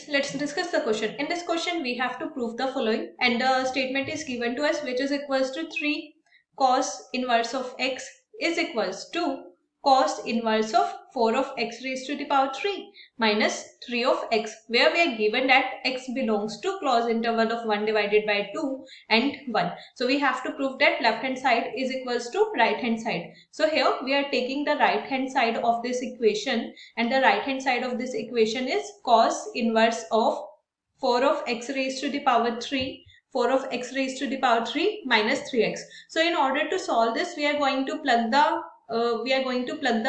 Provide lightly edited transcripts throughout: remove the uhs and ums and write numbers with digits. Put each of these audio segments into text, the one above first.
let's discuss the question. In this question, we have to prove the following, and the statement is given to us, which is equals to 3 cos inverse of x is equals to cos inverse of 4 of x raised to the power 3 minus 3 of x, where we are given that x belongs to closed interval of 1 divided by 2 and 1. So we have to prove that left hand side is equals to right hand side. So here we are taking the right hand side of this equation, and the right hand side of this equation is cos inverse of 4 of x raised to the power 3, 4 of x raised to the power 3 minus 3x. So in order to solve this, we are going to plug the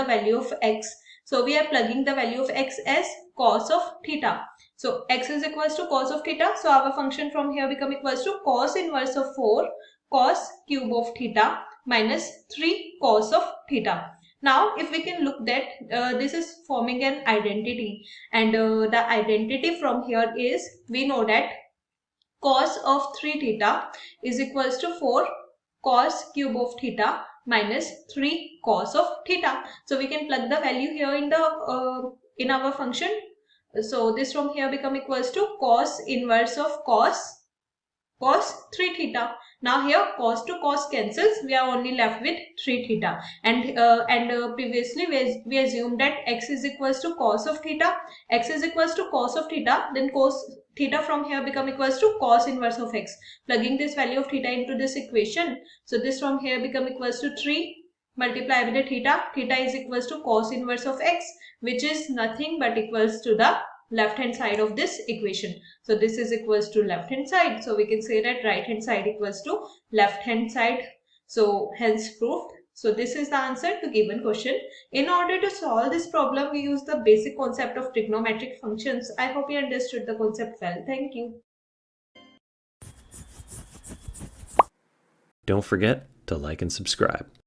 value of x. So we are plugging the value of x as cos of theta. So x is equals to cos of theta. So our function from here become equals to cos inverse of 4 cos cube of theta minus 3 cos of theta. Now if we can look that this is forming an identity, and the identity from here is, we know that cos of 3 theta is equals to 4 cos cube of theta minus 3 cos of theta. So we can plug the value here in our function. So this from here become equals to cos inverse of cos 3 theta. Now here cos to cos cancels, we are only left with 3 theta, and previously we assumed that x is equals to cos of theta, then cos theta from here become equals to cos inverse of x. Plugging this value of theta into this equation, so this from here become equals to 3 multiply with the theta is equals to cos inverse of x, which is nothing but equals to the left hand side of this equation. So this is equals to left hand side. So we can say that right hand side equals to left hand side. So hence proved. So this is the answer to given question. In order to solve this problem, we use the basic concept of trigonometric functions. I hope you understood the concept well. Thank you. Don't forget to like and subscribe.